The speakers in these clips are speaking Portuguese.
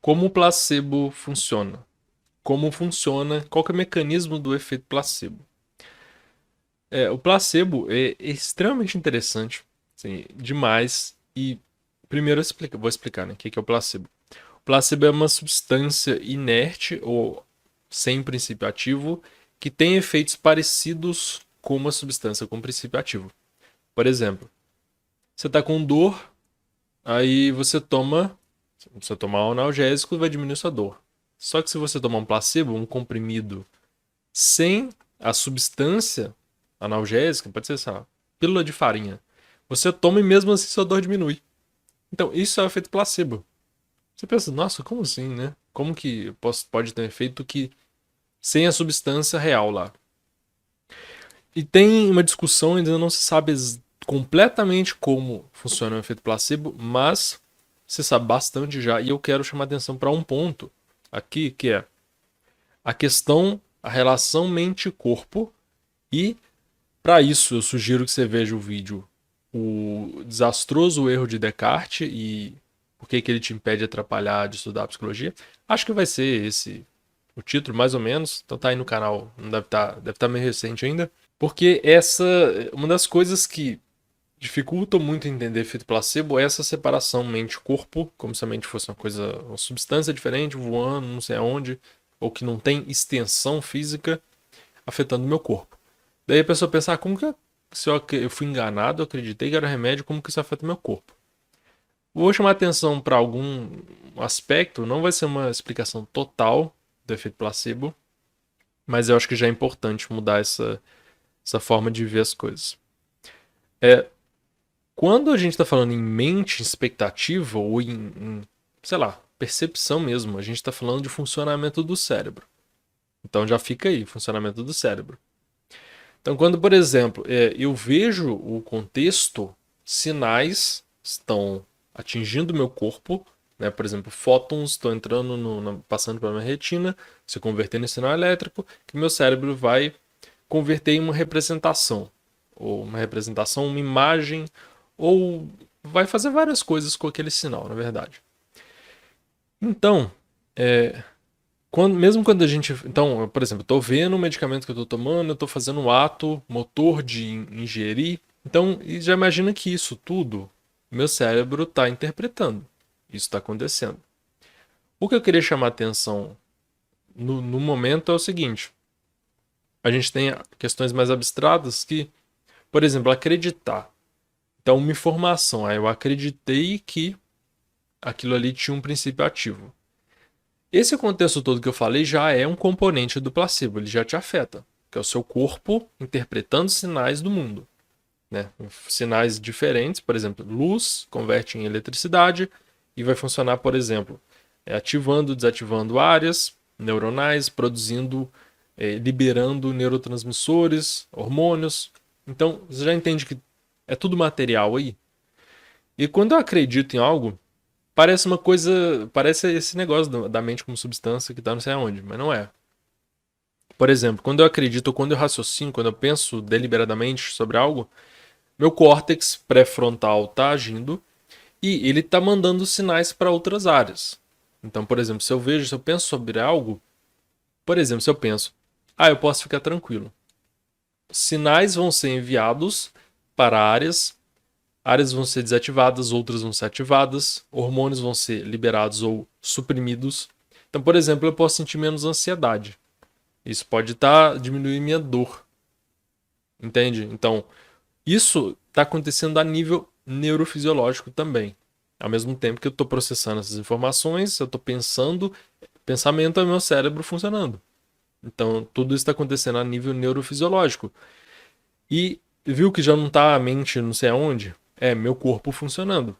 Como o placebo funciona? Como funciona? Qual que é o mecanismo do efeito placebo? O placebo é extremamente interessante, assim, demais. E primeiro vou explicar, né, o que é o placebo. O placebo é uma substância inerte ou sem princípio ativo que tem efeitos parecidos com uma substância com princípio ativo. Por exemplo, você está com dor, aí você toma um analgésico, vai diminuir sua dor. Só que se você tomar um placebo, um comprimido sem a substância analgésica, pode ser, sei lá, pílula de farinha, você toma e mesmo assim sua dor diminui. Então, isso é o efeito placebo. Você pensa, nossa, como assim, né? Como que pode ter um efeito que sem a substância real lá? E tem uma discussão, ainda não se sabe completamente como funciona o efeito placebo, mas se sabe bastante já. E eu quero chamar atenção para um ponto aqui, que é a questão, a relação mente-corpo. E para isso eu sugiro que você veja o vídeo O Desastroso Erro de Descartes e por que ele te impede de atrapalhar de estudar psicologia. Acho que vai ser esse o título, mais ou menos. Então tá aí no canal, não deve tá meio recente ainda. Porque uma das coisas que dificulta muito entender efeito placebo é essa separação mente-corpo, como se a mente fosse uma substância diferente, voando, não sei aonde, ou que não tem extensão física afetando o meu corpo. Daí a pessoa pensa, como que se eu fui enganado, eu acreditei que era remédio, como que isso afeta o meu corpo? Vou chamar atenção para algum aspecto, não vai ser uma explicação total do efeito placebo, mas eu acho que já é importante mudar essa forma de ver as coisas. É, Quando a gente está falando em mente, expectativa ou sei lá, percepção mesmo, a gente está falando de funcionamento do cérebro. Então já fica aí, funcionamento do cérebro. Então, quando, por exemplo, eu vejo o contexto, sinais estão atingindo o meu corpo, né? Por exemplo, fótons estão entrando, passando pela minha retina, se convertendo em sinal elétrico, que meu cérebro vai converter em uma representação, ou uma imagem, ou vai fazer várias coisas com aquele sinal, na verdade. Então, é, mesmo quando a gente. Então, por exemplo, eu estou vendo o medicamento que eu estou tomando, eu estou fazendo um ato motor de ingerir. Então, e já imagina que isso tudo, meu cérebro está interpretando. Isso está acontecendo. O que eu queria chamar a atenção no momento é o seguinte: a gente tem questões mais abstratas que, por exemplo, acreditar. Então, uma informação, eu acreditei que aquilo ali tinha um princípio ativo. Esse contexto todo que eu falei já é um componente do placebo, ele já te afeta, que é o seu corpo interpretando sinais do mundo, né? Sinais diferentes, por exemplo, luz converte em eletricidade e vai funcionar, por exemplo, ativando, desativando áreas neuronais, produzindo, liberando neurotransmissores, hormônios. Então, você já entende que é tudo material aí. E quando eu acredito em algo, parece uma coisa. Parece esse negócio da mente como substância que tá não sei aonde, mas não é. Por exemplo, quando eu acredito, quando eu raciocino, quando eu penso deliberadamente sobre algo, meu córtex pré-frontal tá agindo e ele tá mandando sinais para outras áreas. Então, por exemplo, se eu penso sobre algo, por exemplo, se eu penso, eu posso ficar tranquilo. Sinais vão ser enviados para áreas vão ser desativadas, outras vão ser ativadas, hormônios vão ser liberados ou suprimidos. Então, por exemplo, eu posso sentir menos ansiedade. Isso pode diminuindo minha dor. Entende? Então, isso está acontecendo a nível neurofisiológico também. Ao mesmo tempo que eu estou processando essas informações, eu estou pensando, pensamento é meu cérebro funcionando. Então, tudo isso está acontecendo a nível neurofisiológico. E viu que já não está a mente não sei aonde? É meu corpo funcionando.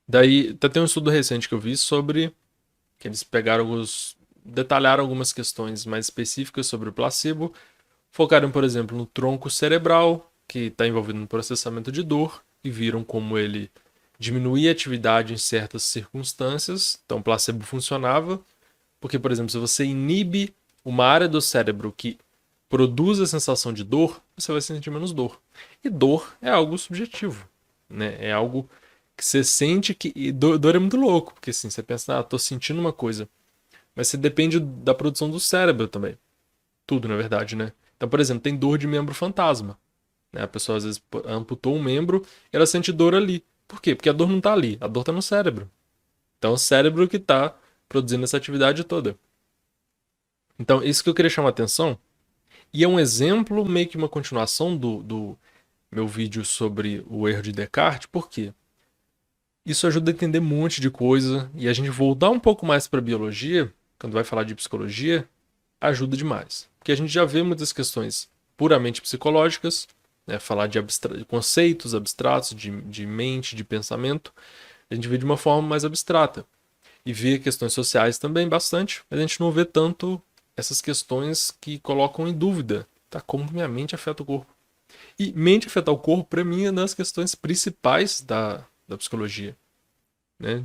Daí, até tem um estudo recente que eu vi sobre que eles detalharam algumas questões mais específicas sobre o placebo, focaram, por exemplo, no tronco cerebral, que está envolvido no processamento de dor, e viram como ele diminuía a atividade em certas circunstâncias. Então, o placebo funcionava, porque, por exemplo, se você inibe uma área do cérebro que produz a sensação de dor, você vai sentir menos dor. E dor é algo subjetivo, né? É algo Que você sente que. E dor é muito louco, porque assim, você pensa, tô sentindo uma coisa. Mas você depende da produção do cérebro também. Tudo, na verdade, né? Então, por exemplo, tem dor de membro fantasma. Né? A pessoa às vezes amputou um membro e ela sente dor ali. Por quê? Porque a dor não tá ali, a dor tá no cérebro. Então, é o cérebro que tá produzindo essa atividade toda. Então, isso que eu queria chamar a atenção. E é um exemplo, meio que uma continuação do meu vídeo sobre o erro de Descartes. Por quê? Isso ajuda a entender um monte de coisa. E a gente voltar um pouco mais para biologia, quando vai falar de psicologia, ajuda demais. Porque a gente já vê muitas questões puramente psicológicas, né? Falar de conceitos abstratos, de mente, de pensamento, a gente vê de uma forma mais abstrata. E vê questões sociais também bastante, mas a gente não vê tanto essas questões que colocam em dúvida, tá? Como minha mente afeta o corpo. E mente afetar o corpo, para mim, é uma das questões principais da psicologia, né?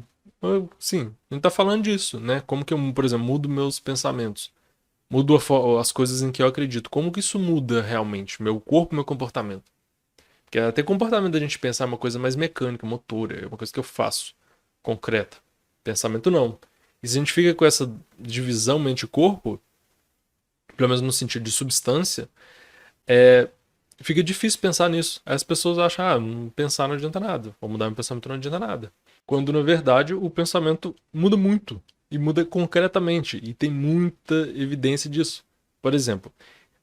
Sim, a gente tá falando disso, né? Como que eu, por exemplo, mudo meus pensamentos, mudo as coisas em que eu acredito. Como que isso muda realmente meu corpo, meu comportamento? Porque até comportamento da gente pensar é uma coisa mais mecânica, motora, é uma coisa que eu faço, concreta. Pensamento não. E se a gente fica com essa divisão mente-corpo, pelo menos no sentido de substância, fica difícil pensar nisso. Aí as pessoas acham, pensar não adianta nada, ou mudar meu pensamento não adianta nada. Quando na verdade o pensamento muda muito, e muda concretamente, e tem muita evidência disso. Por exemplo,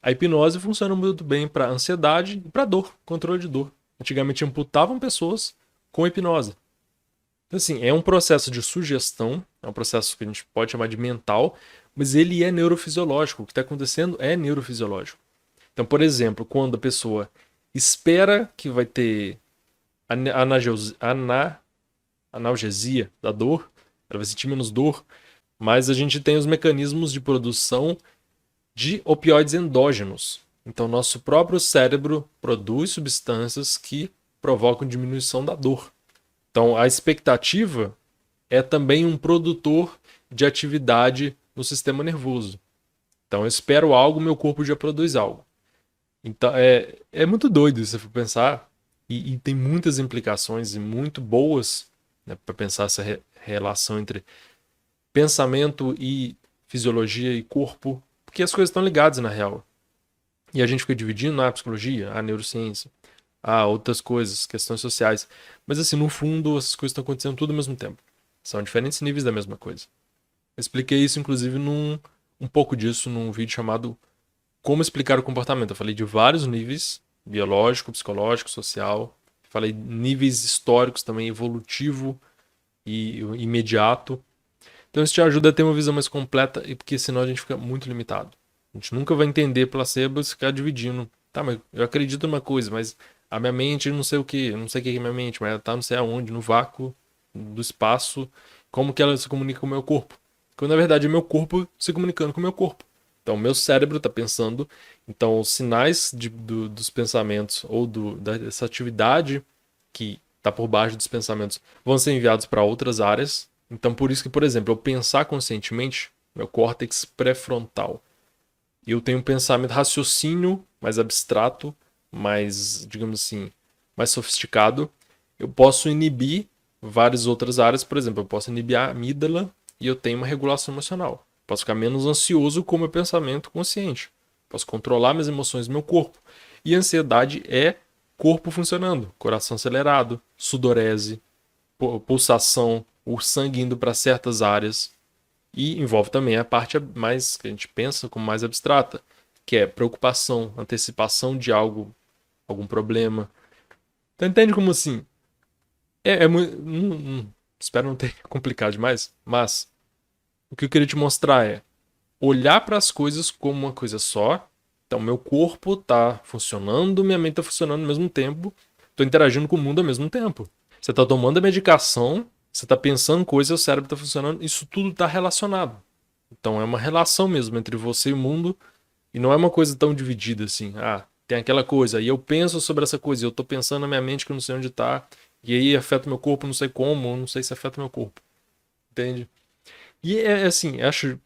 a hipnose funciona muito bem para ansiedade e para dor, controle de dor. Antigamente amputavam pessoas com hipnose. Então, assim, é um processo de sugestão, é um processo que a gente pode chamar de mental, mas ele é neurofisiológico. O que está acontecendo é neurofisiológico. Então, por exemplo, quando a pessoa espera que vai ter analgesia da dor, ela vai sentir menos dor, mas a gente tem os mecanismos de produção de opioides endógenos. Então, nosso próprio cérebro produz substâncias que provocam diminuição da dor. Então, a expectativa é também um produtor de atividade no sistema nervoso. Então, eu espero algo, meu corpo já produz algo. Então, é muito doido se você for pensar, e tem muitas implicações e muito boas, né, para pensar essa relação entre pensamento e fisiologia e corpo, porque as coisas estão ligadas na real. E a gente fica dividindo a psicologia, a neurociência, a outras coisas, questões sociais. Mas assim, no fundo, essas coisas estão acontecendo tudo ao mesmo tempo. São diferentes níveis da mesma coisa. Eu expliquei isso, inclusive, um pouco disso num vídeo chamado Como Explicar o Comportamento. Eu falei de vários níveis, biológico, psicológico, social. Falei níveis históricos também, evolutivo e imediato. Então isso te ajuda a ter uma visão mais completa, e porque senão a gente fica muito limitado. A gente nunca vai entender placebo se ficar dividindo. Tá, mas eu acredito numa coisa, mas a minha mente não sei o que, não sei o que é minha mente, mas ela tá não sei aonde, no vácuo do espaço, como que ela se comunica com o meu corpo. Quando na verdade é meu corpo se comunicando com o meu corpo. Então, o meu cérebro está pensando, então os sinais dos pensamentos ou dessa atividade que está por baixo dos pensamentos vão ser enviados para outras áreas. Então, por isso que, por exemplo, eu pensar conscientemente, meu córtex pré-frontal, e eu tenho um pensamento, raciocínio mais abstrato, mais, digamos assim, mais sofisticado, eu posso inibir várias outras áreas. Por exemplo, eu posso inibir a amígdala e eu tenho uma regulação emocional. Posso ficar menos ansioso com o meu pensamento consciente. Posso controlar minhas emoções no meu corpo. E ansiedade é corpo funcionando, coração acelerado, sudorese, pulsação, o sangue indo para certas áreas. E envolve também a parte mais que a gente pensa como mais abstrata, que é preocupação, antecipação de algo, algum problema. Então entende como assim? É muito. Espero não ter complicado demais, mas o que eu queria te mostrar é olhar para as coisas como uma coisa só. Então, meu corpo está funcionando, minha mente está funcionando ao mesmo tempo, estou interagindo com o mundo ao mesmo tempo. Você está tomando a medicação, você está pensando coisas, o cérebro está funcionando, isso tudo está relacionado. Então, é uma relação mesmo entre você e o mundo, e não é uma coisa tão dividida assim. Tem aquela coisa, e eu penso sobre essa coisa, e eu estou pensando na minha mente que eu não sei onde está, e aí afeta meu corpo, não sei como, não sei se afeta meu corpo. Entende? E é assim, acho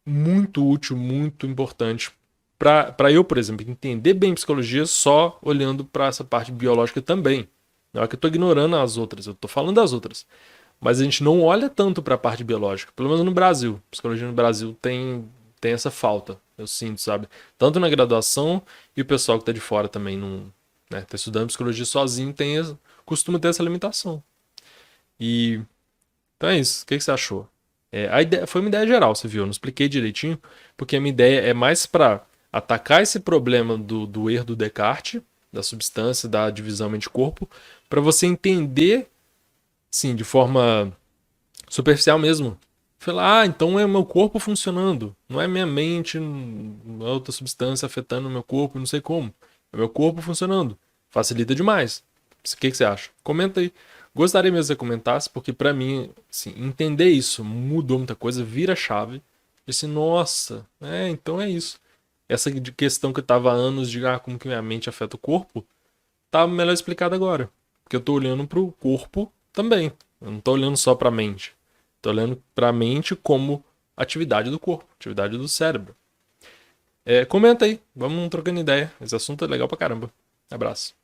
muito útil, muito importante para eu, por exemplo, entender bem psicologia só olhando para essa parte biológica também. Não é que eu tô ignorando as outras, eu tô falando das outras. Mas a gente não olha tanto para a parte biológica, pelo menos no Brasil. Psicologia no Brasil tem essa falta, eu sinto, sabe? Tanto na graduação e o pessoal que tá de fora também não, né, tá estudando psicologia sozinho costuma ter essa limitação. E então é isso. O que você achou? A ideia, foi uma ideia geral, você viu? Eu não expliquei direitinho, porque a minha ideia é mais para atacar esse problema do erro do Descartes, da substância, da divisão mente-corpo, para você entender, sim, de forma superficial mesmo. Falar, então é o meu corpo funcionando, não é minha mente, não é outra substância afetando o meu corpo, não sei como. É o meu corpo funcionando. Facilita demais. O que você acha? Comenta aí. Gostaria mesmo que você comentasse, porque pra mim, assim, entender isso mudou muita coisa, vira chave. E assim, nossa, então é isso. Essa questão que eu tava há anos de como que minha mente afeta o corpo, tá melhor explicada agora. Porque eu tô olhando pro corpo também. Eu não tô olhando só pra mente. Tô olhando pra mente como atividade do corpo, atividade do cérebro. Comenta aí, vamos trocando ideia. Esse assunto é legal pra caramba. Abraço.